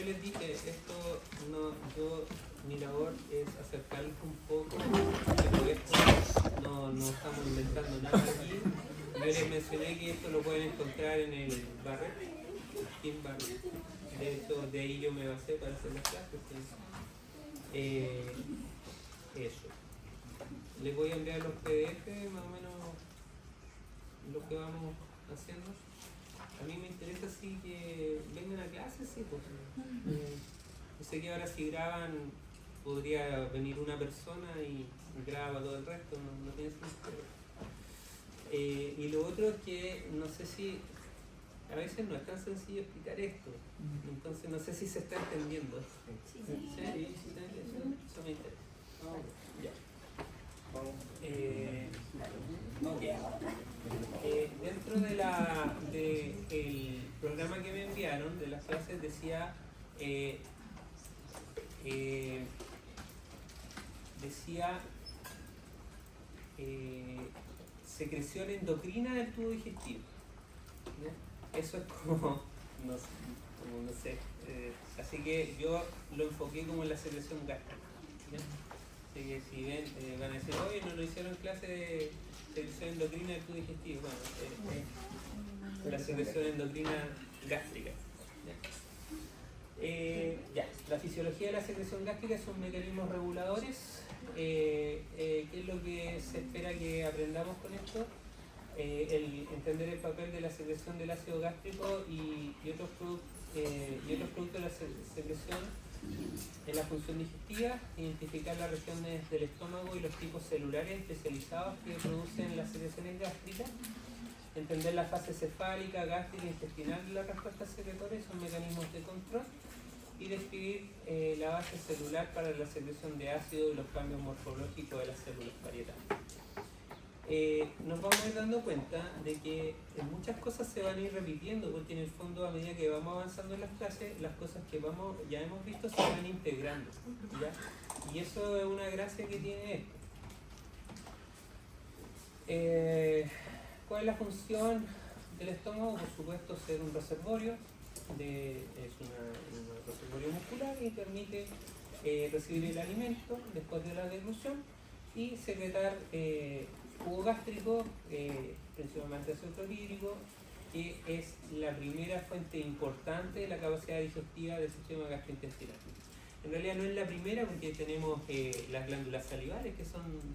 les dije, esto no, mi labor es acercarles un poco, pero esto no estamos inventando nada aquí. Yo les mencioné que esto lo pueden encontrar en el Barret, Team Barret. De hecho, de ahí yo me basé para hacer las clases. Eso. Les voy a enviar los PDF, más o menos lo que vamos haciendo. A mí me interesa sí que vengan a clases, sí, pues. Yo sé que ahora si graban podría venir una persona y graba todo el resto, no tiene sentido. Y lo otro es que no sé si, a veces no es tan sencillo explicar esto, entonces no sé si se está entendiendo. Sí. Eso me interesa. Ya. Dentro del programa que me enviaron, de las clases, decía secreción endocrina del tubo digestivo, ¿no? Eso es como, no sé, así que yo lo enfoqué como en la secreción gástrica, ¿no? Así que si ven, van a decir, oye, no lo hicieron en clase de secreción endocrina del tubo digestivo. Bueno, la secreción endocrina gástrica. ¿Ya? La fisiología de la secreción gástrica son mecanismos reguladores. ¿Qué es lo que se espera que aprendamos con esto? Entender el papel de la secreción del ácido gástrico y otros productos de la secreción en la función digestiva, identificar las regiones del estómago y los tipos celulares especializados que producen las secreciones gástricas, entender la fase cefálica, gástrica e intestinal de la respuesta secretoria, son mecanismos de control, y describir la base celular para la secreción de ácido y los cambios morfológicos de las células parietales. Nos vamos a ir dando cuenta de que muchas cosas se van a ir repitiendo, porque en el fondo a medida que vamos avanzando en las clases, las cosas que ya hemos visto se van integrando, ¿ya? Y eso es una gracia que tiene esto. ¿Cuál es la función del estómago? Por supuesto, ser un reservorio, es un reservorio muscular y permite recibir el alimento después de la deglución y secretar jugo gástrico, principalmente ácido clorhídrico, que es la primera fuente importante de la capacidad digestiva del sistema gastrointestinal. En realidad no es la primera porque tenemos las glándulas salivales, que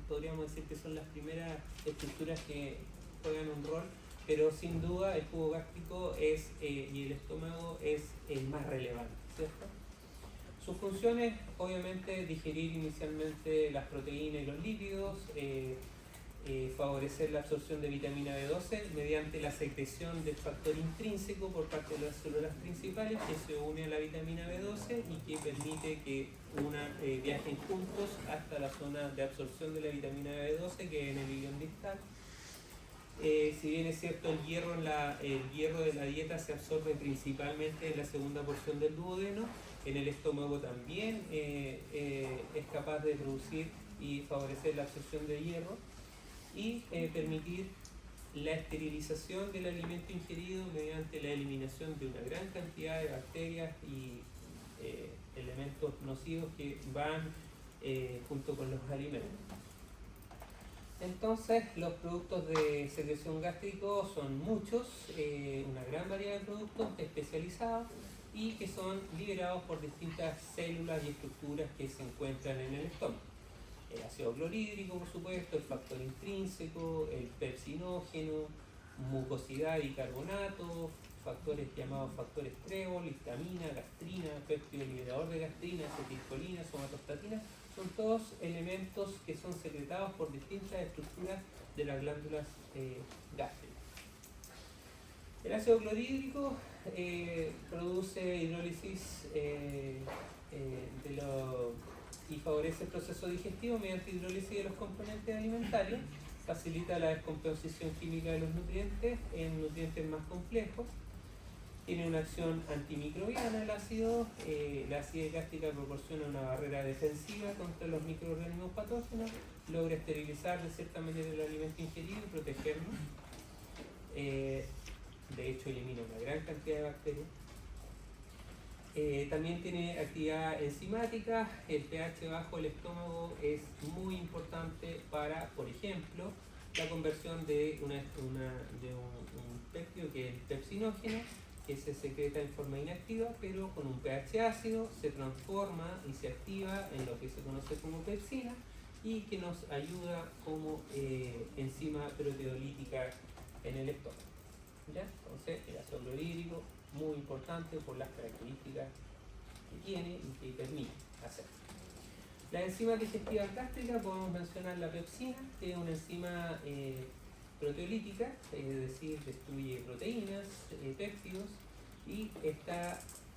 podríamos decir que son las primeras estructuras que juegan un rol, pero sin duda el jugo gástrico y el estómago es el más relevante, ¿cierto? Sus funciones, obviamente, digerir inicialmente las proteínas y los lípidos, favorecer la absorción de vitamina B12 mediante la secreción del factor intrínseco por parte de las células principales que se une a la vitamina B12 y que permite que viajen juntos hasta la zona de absorción de la vitamina B12 que es en el ilion distal. Si bien es cierto, el hierro de la dieta se absorbe principalmente en la segunda porción del duodeno, en el estómago también es capaz de producir y favorecer la absorción de hierro y permitir la esterilización del alimento ingerido mediante la eliminación de una gran cantidad de bacterias y elementos nocivos que van junto con los alimentos. Entonces, los productos de secreción gástrico son muchos, una gran variedad de productos especializados y que son liberados por distintas células y estructuras que se encuentran en el estómago. El ácido clorhídrico, por supuesto, el factor intrínseco, el pepsinógeno, mucosidad y carbonato, factores llamados factores trébol, histamina, gastrina, péptido liberador de gastrina, acetilcolina, somatostatina, son todos elementos que son secretados por distintas estructuras de las glándulas gástricas. El ácido clorhídrico produce hidrólisis y favorece el proceso digestivo mediante hidrólisis de los componentes alimentarios, facilita la descomposición química de los nutrientes en nutrientes más complejos, tiene una acción antimicrobiana el ácido, la acidez gástrica proporciona una barrera defensiva contra los microorganismos patógenos, logra esterilizar de cierta manera el alimento ingerido y protegernos, de hecho elimina una gran cantidad de bacterias. También tiene actividad enzimática. El pH bajo del estómago es muy importante para, por ejemplo, la conversión de un péptido que es el pepsinógeno, que se secreta en forma inactiva, pero con un pH ácido se transforma y se activa en lo que se conoce como pepsina y que nos ayuda como enzima proteolítica en el estómago. ¿Ya? Entonces, el ácido clorhídrico, muy importante por las características que tiene y que permite hacer. Las enzimas digestivas gástricas podemos mencionar la pepsina, que es una enzima proteolítica, es decir, destruye proteínas, péptidos, y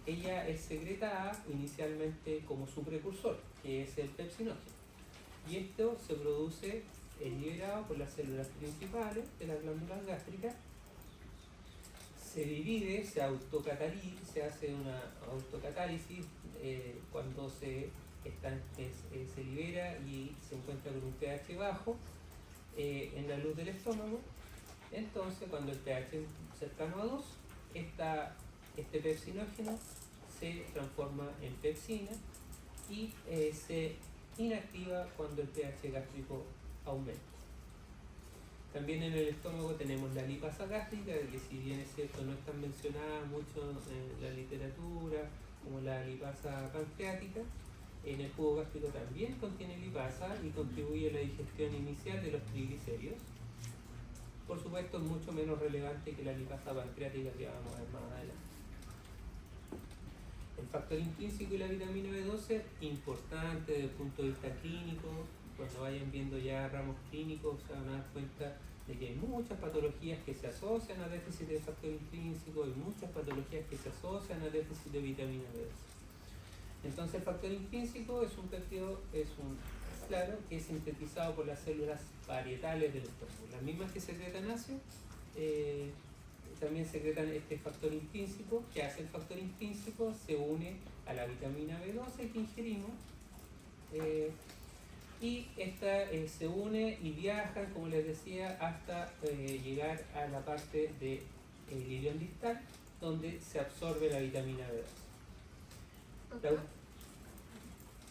ella es secretada inicialmente como su precursor, que es el pepsinógeno. Y esto se produce, es liberado por las células principales de las glándulas gástricas, se divide, se hace una autocatálisis cuando se libera y se encuentra con un pH bajo en la luz del estómago. Entonces, cuando el pH es cercano a 2, este pepsinógeno se transforma en pepsina y se inactiva cuando el pH gástrico aumenta. También en el estómago tenemos la lipasa gástrica, que si bien es cierto no es tan mencionada mucho en la literatura como la lipasa pancreática, en el jugo gástrico también contiene lipasa y contribuye a la digestión inicial de los triglicéridos. Por supuesto es mucho menos relevante que la lipasa pancreática que vamos a ver más adelante. El factor intrínseco y la vitamina B12, importante desde el punto de vista clínico. Cuando vayan viendo ya ramos clínicos se van a dar cuenta de que hay muchas patologías que se asocian a déficit de factor intrínseco y muchas patologías que se asocian a déficit de vitamina B12. Entonces el factor intrínseco es un péptido, claro, que es sintetizado por las células parietales del estómago. Las mismas que secretan ácido, también secretan este factor intrínseco. Que hace el factor intrínseco? Se une a la vitamina B12 que ingerimos, y esta se une y viaja, como les decía, hasta llegar a la parte del ilion distal, donde se absorbe la vitamina B12. Doctor,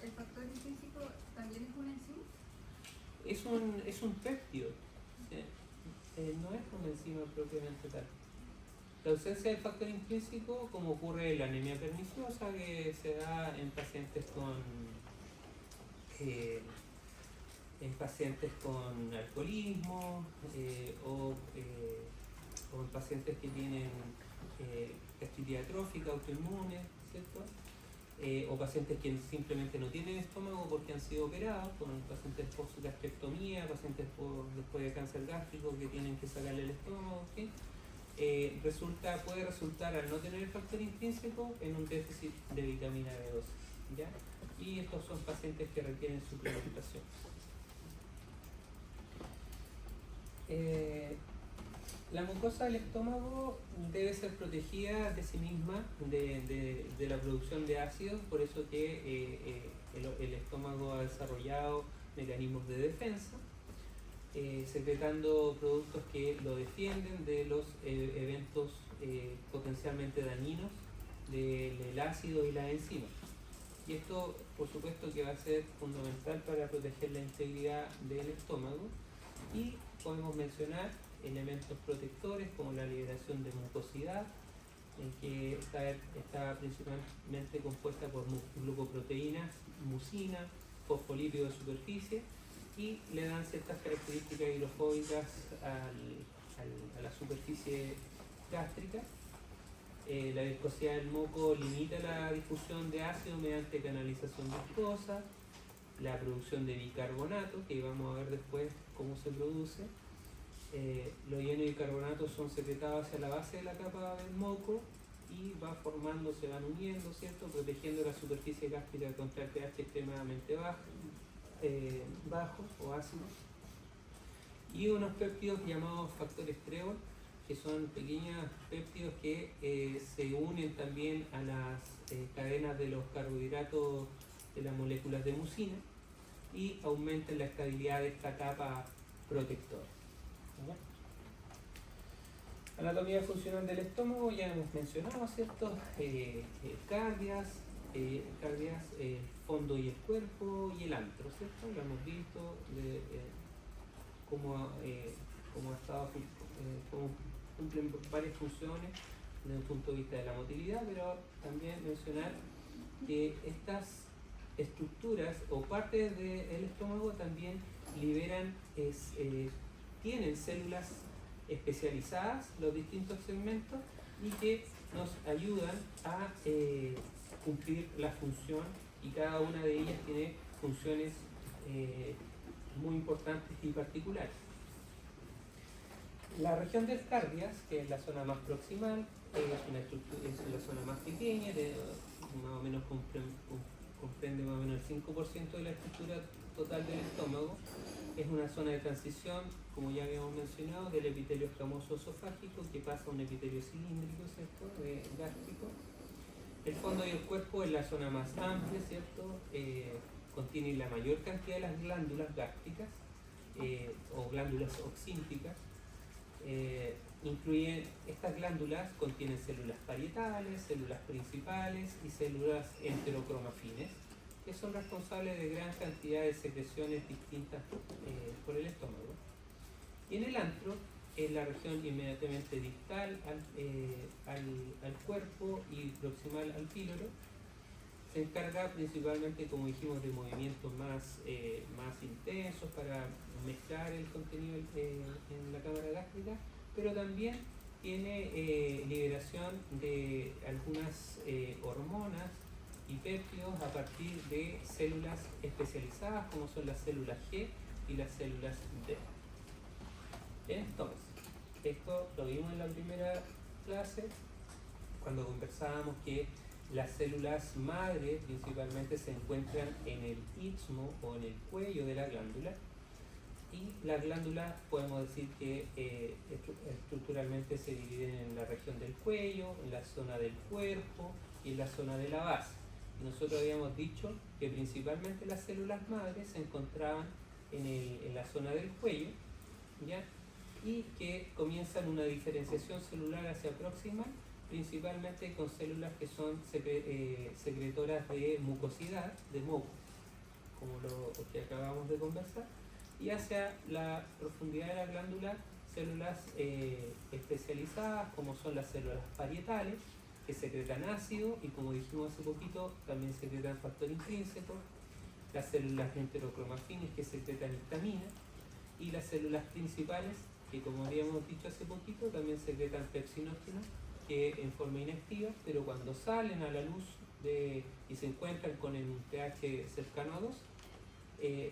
¿el factor intrínseco también es una enzima? Es un péptido, no es una enzima propiamente tal. La ausencia del factor intrínseco, como ocurre en la anemia perniciosa, que se da en pacientes con alcoholismo o en pacientes que tienen gastritis atrófica autoinmune, ¿cierto? O pacientes que simplemente no tienen estómago porque han sido operados, con pacientes post-gastrectomía, pacientes después de cáncer gástrico que tienen que sacarle el estómago, ¿sí? Puede resultar, al no tener el factor intrínseco, en un déficit de vitamina B12, ¿ya? Y estos son pacientes que requieren suplementación. La mucosa del estómago debe ser protegida de sí misma de la producción de ácidos, por eso que el estómago ha desarrollado mecanismos de defensa, secretando productos que lo defienden de los eventos potencialmente dañinos del ácido y la enzima. Y esto, por supuesto, que va a ser fundamental para proteger la integridad del estómago. Y podemos mencionar elementos protectores como la liberación de mucosidad, que está principalmente compuesta por glucoproteínas, mucina, fosfolípidos de superficie, y le dan ciertas características hidrofóbicas a la superficie gástrica. La viscosidad del moco limita la difusión de ácido mediante canalización viscosa, la producción de bicarbonato, que vamos a ver después cómo se produce. Los iones de bicarbonato son secretados hacia la base de la capa del moco y se van uniendo, ¿cierto? Protegiendo la superficie gástrica contra el pH extremadamente bajo o ácido. Y unos péptidos llamados factores Trébol, que son pequeños péptidos que se unen también a las cadenas de los carbohidratos de las moléculas de mucina y aumentan la estabilidad de esta capa protectora. Anatomía funcional del estómago, ya hemos mencionado, ¿cierto? Cardias, fondo y el cuerpo y el antro, ¿cierto? Lo hemos visto de cómo cumplen varias funciones desde el punto de vista de la motilidad, pero también mencionar que estas estructuras o partes del estómago también liberan, tienen células especializadas, los distintos segmentos, y que nos ayudan a cumplir la función, y cada una de ellas tiene funciones muy importantes y particulares. La región del cardias, que es la zona más proximal, es la zona más pequeña, más o menos comprende más o menos el 5% de la estructura total del estómago. Es una zona de transición, como ya habíamos mencionado, del epitelio escamoso esofágico que pasa a un epitelio cilíndrico, ¿cierto? Gástrico. El fondo y el cuerpo es la zona más amplia, ¿cierto? Contiene la mayor cantidad de las glándulas gástricas o glándulas oxínticas. Incluyen, estas glándulas contienen células parietales, células principales y células enterocromafines, que son responsables de gran cantidad de secreciones distintas por el estómago. Y en el antro es la región inmediatamente distal al cuerpo y proximal al píloro. Se encarga principalmente, como dijimos, de movimientos más intensos para mezclar el contenido en la cámara gástrica, pero también tiene liberación de algunas hormonas y péptidos a partir de células especializadas, como son las células G y las células D. Entonces, esto lo vimos en la primera clase, cuando conversábamos que las células madre principalmente se encuentran en el istmo o en el cuello de la glándula, y las glándulas podemos decir que estructuralmente se dividen en la región del cuello, en la zona del cuerpo y en la zona de la base. Nosotros habíamos dicho que principalmente las células madres se encontraban en la zona del cuello, ¿ya? Y que comienzan una diferenciación celular hacia proximal, principalmente con células que son secretoras de mucosidad, de moco, como lo que acabamos de conversar, y hacia la profundidad de la glándula, células especializadas, como son las células parietales, que secretan ácido y, como dijimos hace poquito, también secretan factor intrínseco, las células enterocromafines, que secretan histamina, y las células principales, que, como habíamos dicho hace poquito, también secretan pepsinógenos, que en forma inactiva, pero cuando salen a la luz y se encuentran con un pH cercano a 2,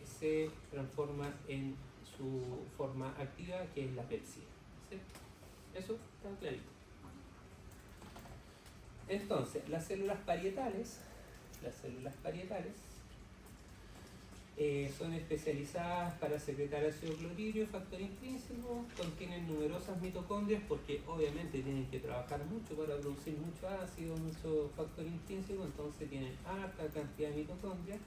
se transforma en su forma activa, que es la pepsina. ¿Sí? Eso está clarito. Entonces, las células parietales son especializadas para secretar ácido clorhídrico, factor intrínseco, contienen numerosas mitocondrias porque obviamente tienen que trabajar mucho para producir mucho ácido, mucho factor intrínseco, entonces tienen alta cantidad de mitocondrias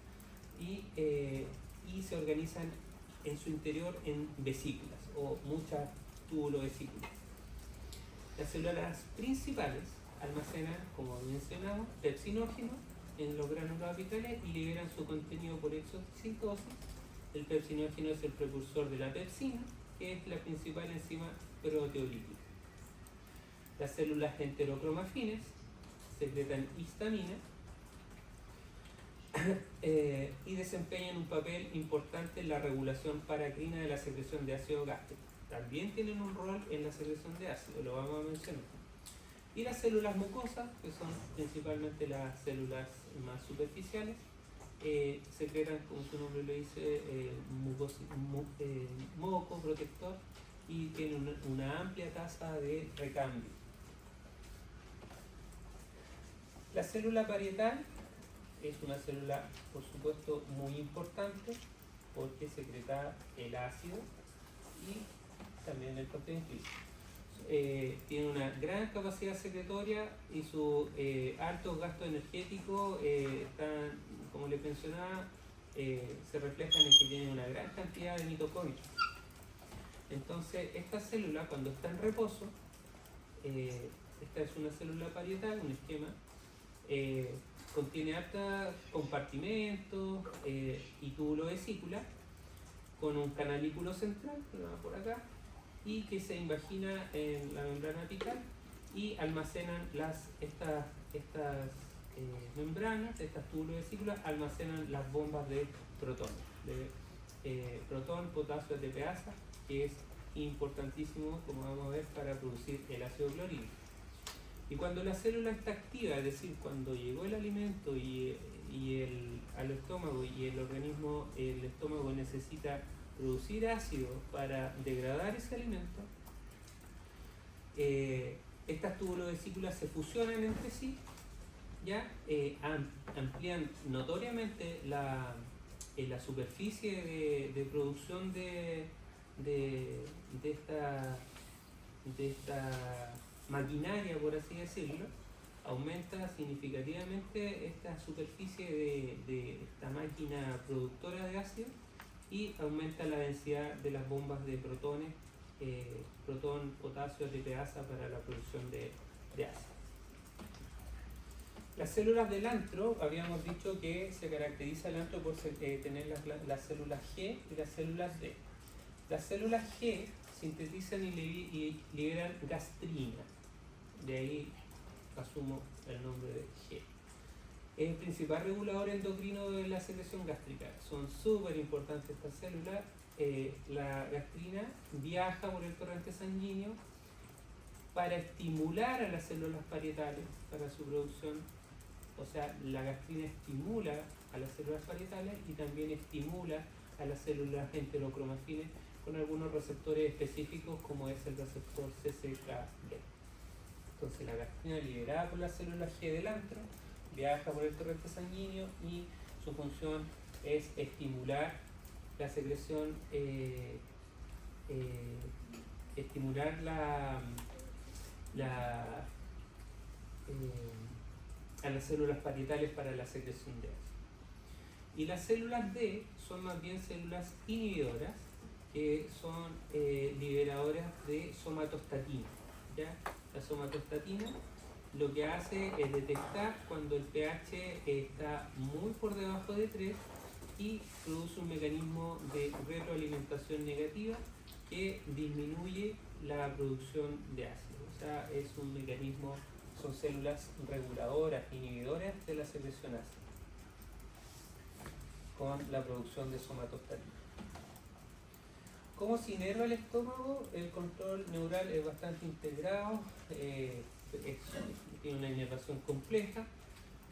y se organizan en su interior en vesículas o muchas tubulosículas. Las células principales almacenan, como mencionamos, pepsinógenos en los gránulos apicales y liberan su contenido por exocitosis. El pepsinógeno es el precursor de la pepsina, que es la principal enzima proteolítica. Las células enterocromafines secretan histamina y desempeñan un papel importante en la regulación paracrina de la secreción de ácido gástrico. También tienen un rol en la secreción de ácido, lo vamos a mencionar. Y las células mucosas, que son principalmente las células más superficiales, secretan, como su nombre lo dice, moco protector, y tienen una amplia tasa de recambio. La célula parietal es una célula, por supuesto, muy importante porque secreta el ácido y también el factor intrínseco. Tiene una gran capacidad secretoria y sus altos gastos energéticos están, como les mencionaba, se reflejan en que tienen una gran cantidad de mitocondrias. Entonces, esta célula, cuando está en reposo, esta es una célula parietal, un esquema, contiene harta compartimentos y túbulo vesícula con un canalículo central, que va por acá, y que se invagina en la membrana apical y almacenan estas membranas, estas túbulos vesículas, almacenan las bombas de protones, de protón, potasio, ATPasa, que es importantísimo, como vamos a ver, para producir el ácido clorhídrico. Y cuando la célula está activa, es decir, cuando llegó el alimento al estómago y el estómago necesita producir ácido para degradar ese alimento, estas tubulosesículas se fusionan entre sí, ya amplían notoriamente la superficie de producción de esta maquinaria, por así decirlo. Aumenta significativamente esta superficie de esta máquina productora de ácido y aumenta la densidad de las bombas de protones, protón, potasio, ATPasa para la producción de ácido. Las células del antro, habíamos dicho que se caracteriza el antro por tener las células G y las células D. Las células G sintetizan y liberan gastrina, de ahí asumo el nombre de G. Es el principal regulador endocrino de la secreción gástrica. Son súper importantes estas células. La gastrina viaja por el torrente sanguíneo para estimular a las células parietales para su producción. O sea, la gastrina estimula a las células parietales y también estimula a las células enterocromafines con algunos receptores específicos, como es el receptor CCK2. Entonces la gastrina, liberada por las células G del antro, viaja por el torrente sanguíneo y su función es estimular la secreción, estimular a las células parietales para la secreción de ácido. Y las células D son más bien células inhibidoras, que son liberadoras de somatostatina, ¿ya? La somatostatina lo que hace es detectar cuando el pH está muy por debajo de 3 y produce un mecanismo de retroalimentación negativa que disminuye la producción de ácido. O sea, es un mecanismo, son células reguladoras, inhibidoras de la secreción ácida con la producción de somatostatina. ¿Cómo se inerva el estómago? El control neural es bastante integrado, tiene una inervación compleja,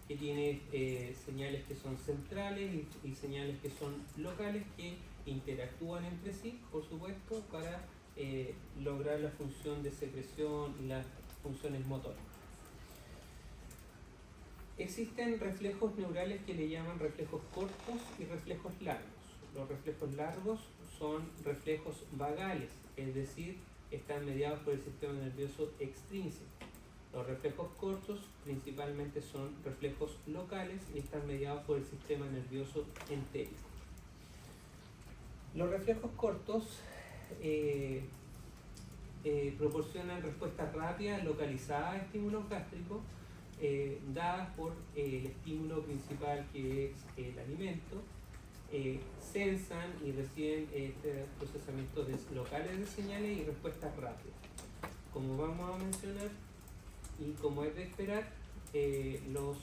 que tiene señales que son centrales y señales que son locales, que interactúan entre sí, por supuesto, para lograr la función de secreción y las funciones motoras. Existen reflejos neurales que le llaman reflejos cortos y reflejos largos. Los reflejos largos son reflejos vagales, es decir, están mediados por el sistema nervioso extrínseco. Los reflejos cortos principalmente son reflejos locales y están mediados por el sistema nervioso entérico. Los reflejos cortos proporcionan respuestas rápidas, localizadas a estímulos gástricos, dadas por el estímulo principal, que es el alimento. Sensan y reciben procesamientos locales de señales y respuestas rápidas. Como vamos a mencionar y como es de esperar, los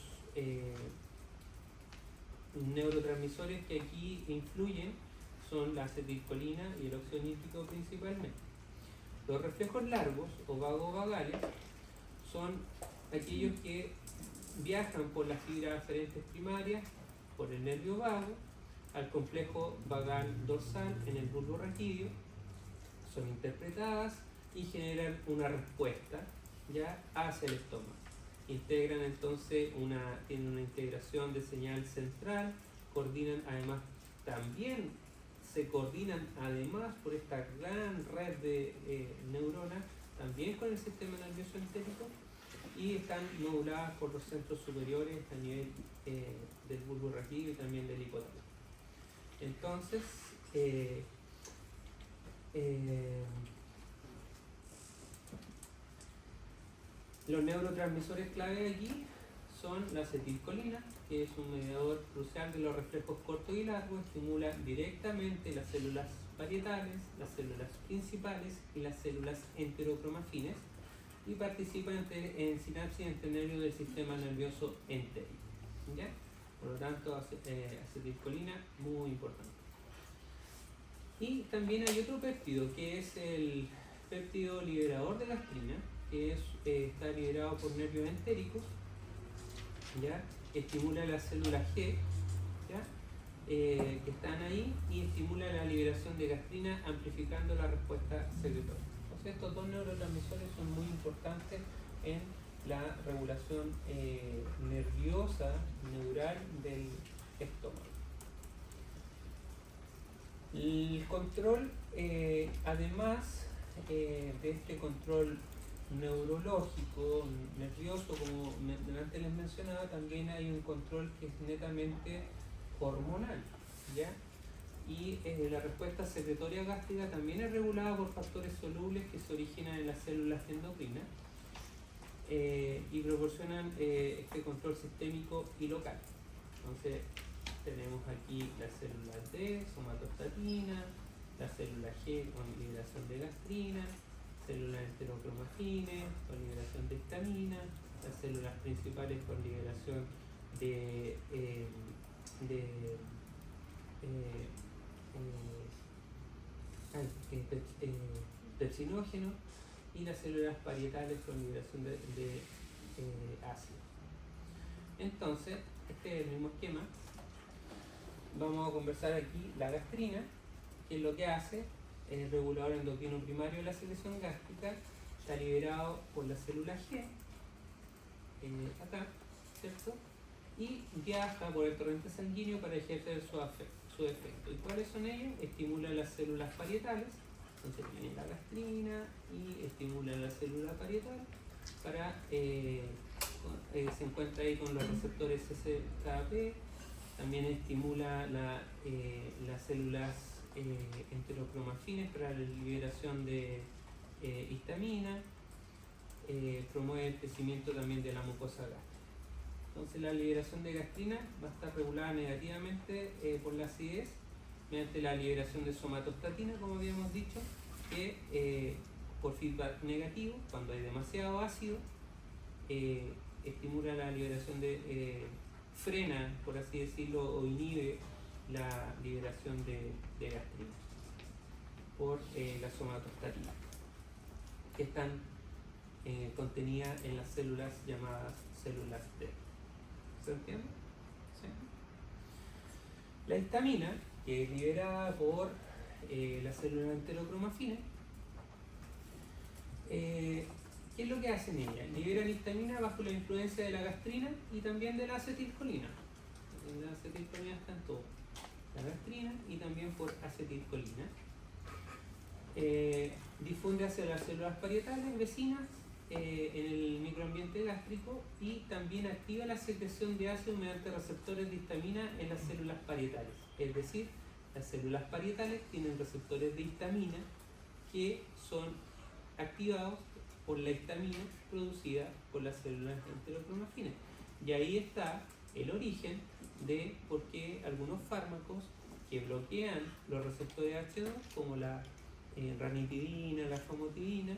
neurotransmisores que aquí influyen son la acetilcolina y el óxido nítrico principalmente. Los reflejos largos o vagovagales son aquellos que viajan por las fibras aferentes primarias, por el nervio vago, al complejo vagal dorsal en el bulbo raquídeo, son interpretadas y generan una respuesta ya hacia el estómago. Integran entonces tienen una integración de señal central, se coordinan además por esta gran red de neuronas, también con el sistema nervioso entérico, y están moduladas por los centros superiores a nivel del bulbo raquídeo y también del hipotálamo. Entonces, Los neurotransmisores clave aquí son la acetilcolina, que es un mediador crucial de los reflejos cortos y largos, estimula directamente las células parietales, las células principales y las células enterocromafines y participa en sinapsis entre nervios del sistema nervioso entérico. ¿Ya? Por lo tanto, acetilcolina muy importante. Y también hay otro péptido que es el péptido liberador de gastrina, que está liberado por nervios entéricos, ¿ya? Estimula las células G, ¿ya? Que están ahí y estimula la liberación de gastrina amplificando la respuesta secretoria. Entonces estos dos neurotransmisores son muy importantes en la regulación nerviosa, neural del estómago. El control, además de este control neurológico, nervioso, como antes les mencionaba, también hay un control que es netamente hormonal, ¿ya? Y la respuesta secretoria gástrica también es regulada por factores solubles que se originan en las células endocrinas y proporcionan este control sistémico y local. Entonces tenemos aquí las células D, somatostatina, la célula G con liberación de gastrina, células enterocromafines con liberación de histamina, las células principales con liberación de pepsinógeno y las células parietales con liberación de ácido. Entonces, este es el mismo esquema. Vamos a conversar aquí la gastrina, que es lo que hace el regulador endocrino primario de la secreción gástrica, está liberado por la célula G, acá, ¿cierto? Y viaja por el torrente sanguíneo para ejercer su efecto. ¿Y cuáles son ellos? Estimula las células parietales, entonces tiene la gastrina y estimula la célula parietal para se encuentra ahí con los receptores SKP, también estimula las células enterocromafines para la liberación de histamina, promueve el crecimiento también de la mucosa gástrica. Entonces la liberación de gastrina va a estar regulada negativamente por la acidez mediante la liberación de somatostatina, como habíamos dicho, que por feedback negativo, cuando hay demasiado ácido, estimula la liberación frena, por así decirlo, o inhibe la liberación de gastrina por la somatostatina, que están contenidas en las células llamadas células D. ¿Se entiende? ¿Sí? La histamina, que es liberada por las células enterocromafines, ¿qué es lo que hacen ellas? Liberan histamina bajo la influencia de la gastrina y también de la acetilcolina. La acetilcolina está en todo. La gastrina y también por acetilcolina. Difunde hacia las células parietales vecinas en el microambiente gástrico y también activa la secreción de ácido mediante receptores de histamina en las células parietales. Es decir, las células parietales tienen receptores de histamina que son activados por la histamina producida por las células enterocromafines. Y ahí está el origen de por qué algunos fármacos que bloquean los receptores H2, como la ranitidina, la famotidina,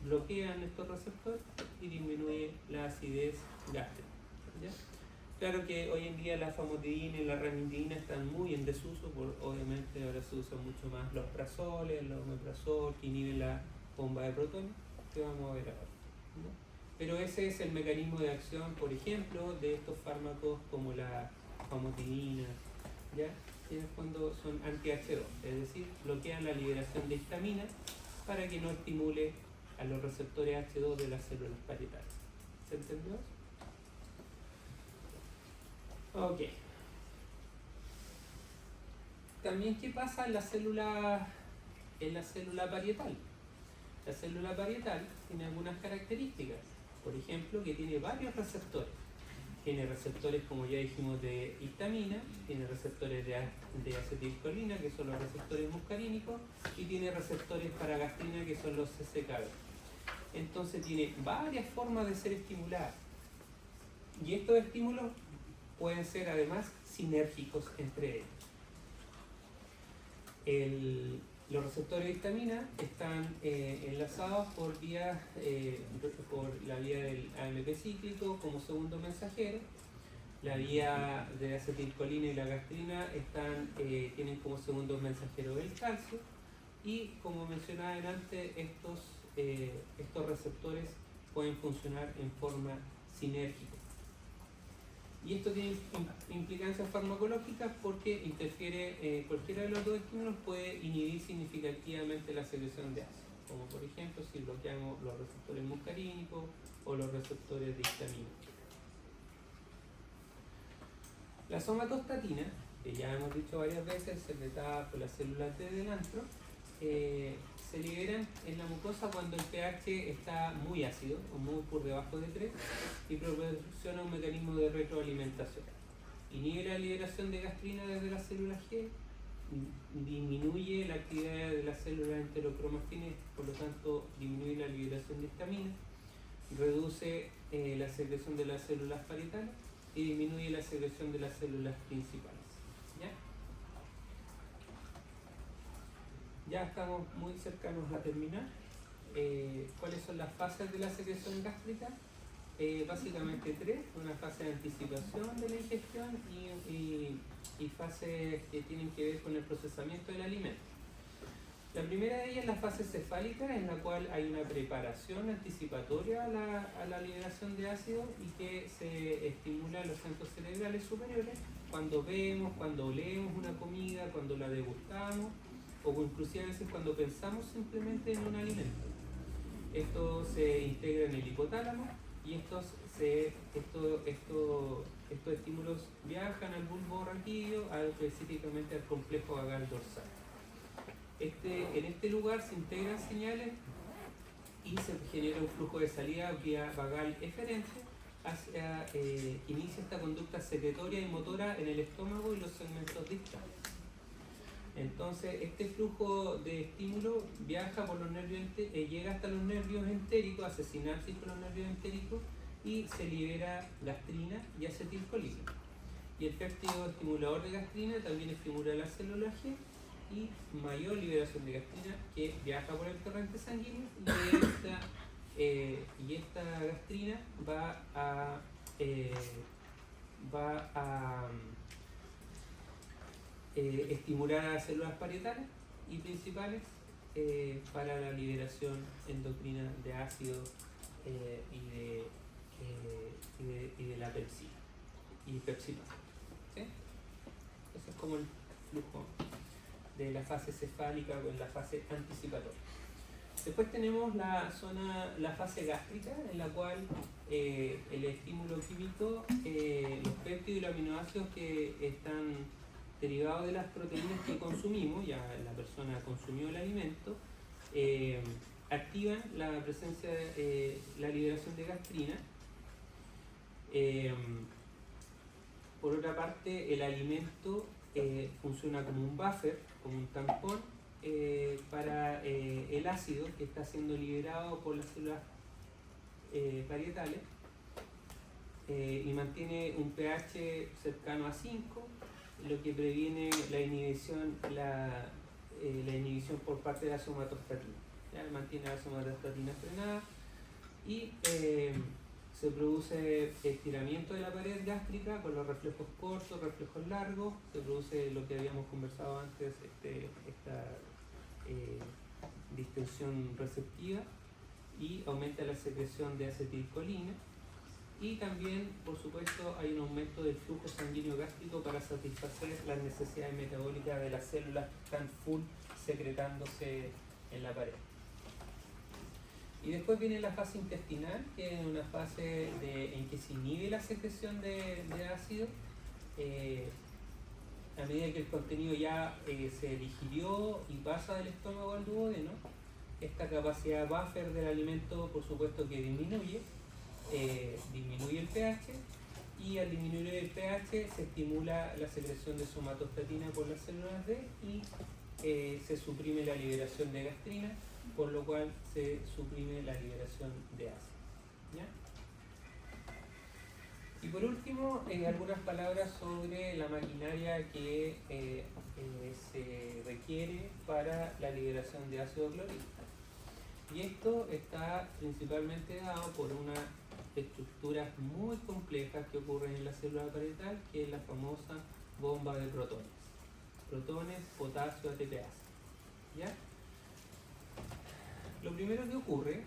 bloquean estos receptores y disminuye la acidez gástrica. ¿Ya? Claro que hoy en día la famotidina y la ranitidina están muy en desuso, obviamente ahora se usan mucho más los prazoles, el omeprazol, que inhiben la bomba de protones, que vamos a ver ahora, ¿no? Pero ese es el mecanismo de acción, por ejemplo, de estos fármacos como la famotidina, ¿ya? Que es cuando son anti-H2, es decir, bloquean la liberación de histamina para que no estimule a los receptores H2 de las células parietales. ¿Se entendió? Ok. También, ¿qué pasa en la célula parietal? La célula parietal tiene algunas características. Por ejemplo, que tiene varios receptores. Tiene receptores, como ya dijimos, de histamina, tiene receptores de acetilcolina, que son los receptores muscarínicos, y tiene receptores para gastrina, que son los CCKB. entonces tiene varias formas de ser estimulada. Y estos estímulos pueden ser además sinérgicos entre ellos. Los receptores de histamina están enlazados por la vía del AMP cíclico como segundo mensajero. La vía de acetilcolina y la gastrina tienen como segundo mensajero el calcio. Y como mencionaba antes, estos receptores pueden funcionar en forma sinérgica. Y esto tiene implicancias farmacológicas porque interfiere, cualquiera de los dos estímulos puede inhibir significativamente la secreción de ácido, como por ejemplo si bloqueamos los receptores muscarínicos o los receptores de histamina. La somatostatina, que ya hemos dicho varias veces, secretada por las células T del antro, se liberan en la mucosa cuando el pH está muy ácido o muy por debajo de 3 y proporciona un mecanismo de retroalimentación. Inhibe la liberación de gastrina desde las células G, disminuye la actividad de las células enterocromastinas, por lo tanto disminuye la liberación de histamina, reduce la secreción de las células parietales y disminuye la secreción de las células principales. Ya estamos muy cercanos a terminar. ¿Cuáles son las fases de la secreción gástrica? Básicamente 3, una fase de anticipación de la ingestión y fases que tienen que ver con el procesamiento del alimento. La primera de ellas es la fase cefálica, en la cual hay una preparación anticipatoria a la liberación de ácido y que se estimula los centros cerebrales superiores cuando vemos, cuando olemos una comida, cuando la degustamos, o inclusive a veces cuando pensamos simplemente en un alimento. Esto se integra en el hipotálamo y estos estímulos viajan al bulbo raquídeo, específicamente al complejo vagal dorsal. En este lugar se integran señales y se genera un flujo de salida vía vagal eferente que inicia esta conducta secretoria y motora en el estómago y los segmentos distales. Entonces, este flujo de estímulo viaja por los nervios, llega hasta los nervios entéricos, hace sinapsis con los nervios entéricos y se libera gastrina y acetilcolina. Y el péptido estimulador de gastrina también estimula las células G y mayor liberación de gastrina que viaja por el torrente sanguíneo y esta gastrina va a estimular a las células parietales y principales para la liberación endocrina de ácido y de la pepsina y pepsina. ¿Sí? Eso es como el flujo de la fase cefálica o en la fase anticipatoria. Después tenemos la fase gástrica, en la cual el estímulo químico, los péptidos y los aminoácidos que están derivados de las proteínas que consumimos, ya la persona consumió el alimento, activan la presencia de la liberación de gastrina. Por otra parte, el alimento funciona como un buffer, como un tampón para el ácido que está siendo liberado por las células parietales y mantiene un pH cercano a 5, lo que previene la inhibición por parte de la somatostatina. ¿Ya? Mantiene la somatostatina frenada y se produce estiramiento de la pared gástrica con los reflejos cortos, reflejos largos, se produce lo que habíamos conversado antes, esta distensión receptiva y aumenta la secreción de acetilcolina. Y también, por supuesto, hay un aumento del flujo sanguíneo gástrico para satisfacer las necesidades metabólicas de las células que están full secretándose en la pared. Y después viene la fase intestinal, que es una fase en que se inhibe la secreción de ácido. A medida que el contenido ya se digirió y pasa del estómago al duodeno, esta capacidad buffer del alimento, por supuesto que disminuye el pH, y al disminuir el pH se estimula la secreción de somatostatina por las células D y se suprime la liberación de gastrina por lo cual se suprime la liberación de ácido. ¿Ya? Y por último, algunas palabras sobre la maquinaria que se requiere para la liberación de ácido clorhídrico. Y esto está principalmente dado por unas estructuras muy complejas que ocurren en la célula parietal, que es la famosa bomba de protones. Protones, potasio, ATPase. ¿Ya? Lo primero que ocurre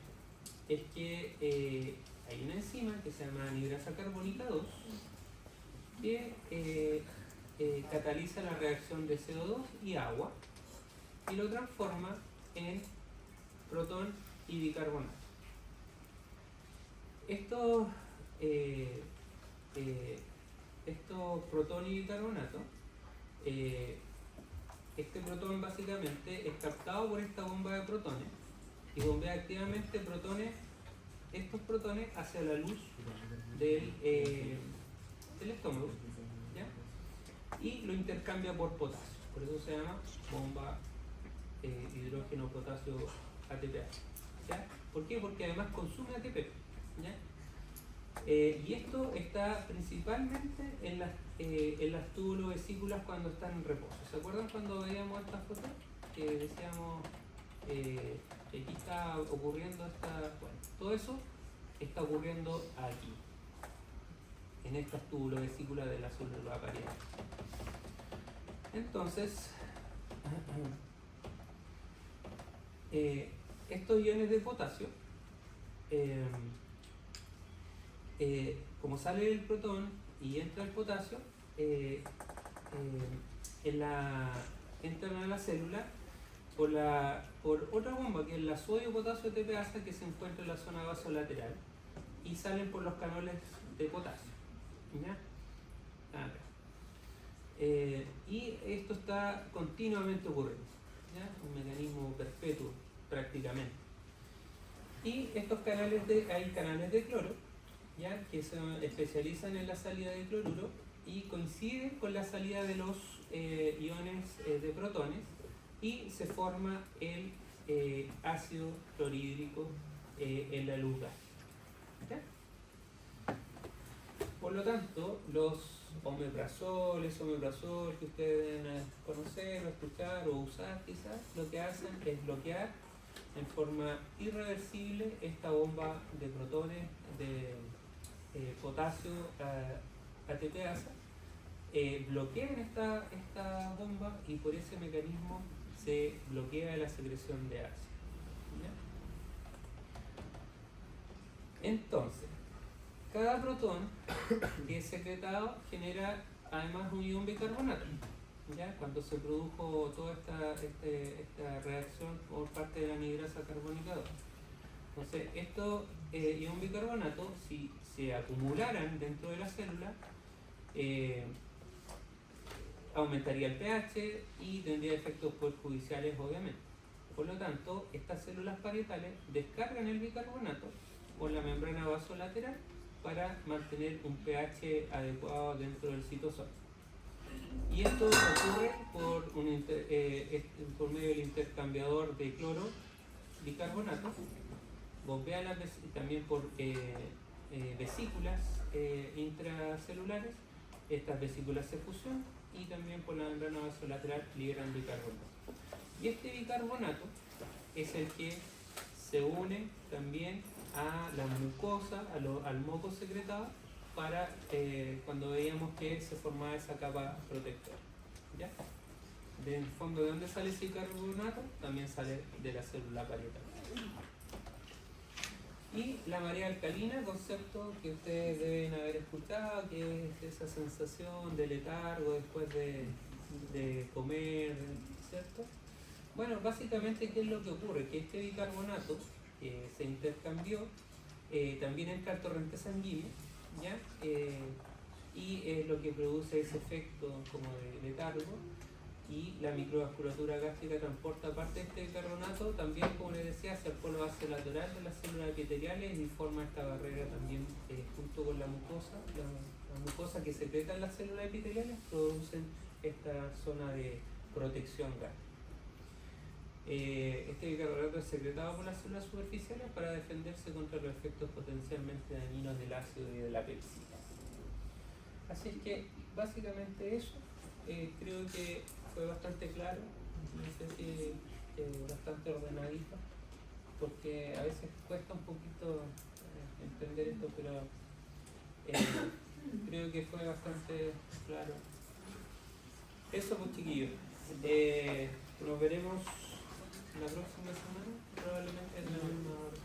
es que hay una enzima que se llama anidrasa carbónica 2 que cataliza la reacción de CO2 y agua y lo transforma en protón y bicarbonato. Estos protón y bicarbonato, este protón básicamente es captado por esta bomba de protones y bombea activamente estos protones hacia la luz del estómago, ¿ya? Y lo intercambia por potasio, por eso se llama bomba hidrógeno potasio ATPase. ¿Ya? ¿Por qué? Porque además consume ATP. ¿Ya? Y esto está principalmente en las túbulo-vesículas cuando están en reposo. ¿Se acuerdan cuando veíamos esta foto? Que decíamos que aquí está ocurriendo bueno, todo eso está ocurriendo aquí, en estas túbulo-vesículas de la célula parietal. Entonces, estos iones de potasio, como sale el protón y entra el potasio, entran a la célula por otra bomba que es la sodio-potasio ATPase, que se encuentra en la zona vasolateral, y salen por los canales de potasio. ¿Ya? Acá. Y esto está continuamente ocurriendo, ¿ya? Un mecanismo perpetuo prácticamente. Y estos hay canales de cloro, ¿ya? Que se especializan en la salida de cloruro y coinciden con la salida de los iones de protones y se forma el ácido clorhídrico en la luz gástrica. ¿Ya? Por lo tanto, los omeprazol que ustedes deben conocer o escuchar o usar quizás, lo que hacen es bloquear en forma irreversible esta bomba de protones de potasio ATPase, bloquean esta bomba y por ese mecanismo se bloquea la secreción de ácido. ¿Ya? Entonces, cada protón que es secretado genera además un ion bicarbonato. ¿Ya? Cuando se produjo toda esta reacción por parte de la anidrasa carbónica 2. Entonces, estos ion bicarbonato, si se acumularan dentro de la célula, aumentaría el pH y tendría efectos perjudiciales, obviamente. Por lo tanto, estas células parietales descargan el bicarbonato por la membrana vasolateral para mantener un pH adecuado dentro del citosol. Y esto ocurre por medio del intercambiador de cloro bicarbonato, bombea también por vesículas intracelulares. Estas vesículas se fusionan y también por la membrana vasolateral liberan bicarbonato. Y este bicarbonato es el que se une también a la mucosa, al moco secretado, para cuando veíamos que se formaba esa capa protectora. ¿Ya? Del fondo, ¿de dónde sale ese bicarbonato? También sale de la célula parietal. Y la marea alcalina, concepto que ustedes deben haber escuchado, que es esa sensación de letargo después de comer, ¿cierto? Bueno, básicamente, ¿qué es lo que ocurre? Que este bicarbonato se intercambió, también entra al torrente sanguíneo, ¿ya? Y es lo que produce ese efecto como de letargo, y la microvasculatura gástrica transporta parte de este bicarbonato también, como les decía, hacia el polo vasolateral de las células epiteliales y forma esta barrera también junto con la mucosa. La mucosa que secretan las células epiteliales producen esta zona de protección gástrica. Este bicarbonato es secretado por las células superficiales para defenderse contra los efectos potencialmente dañinos del ácido y de la pepsina. Así es que básicamente eso, creo que fue bastante claro, no sé si bastante ordenadito, porque a veces cuesta un poquito entender esto, pero creo que fue bastante claro. Eso pues chiquillos, nos veremos la próxima semana, probablemente en la misma hora.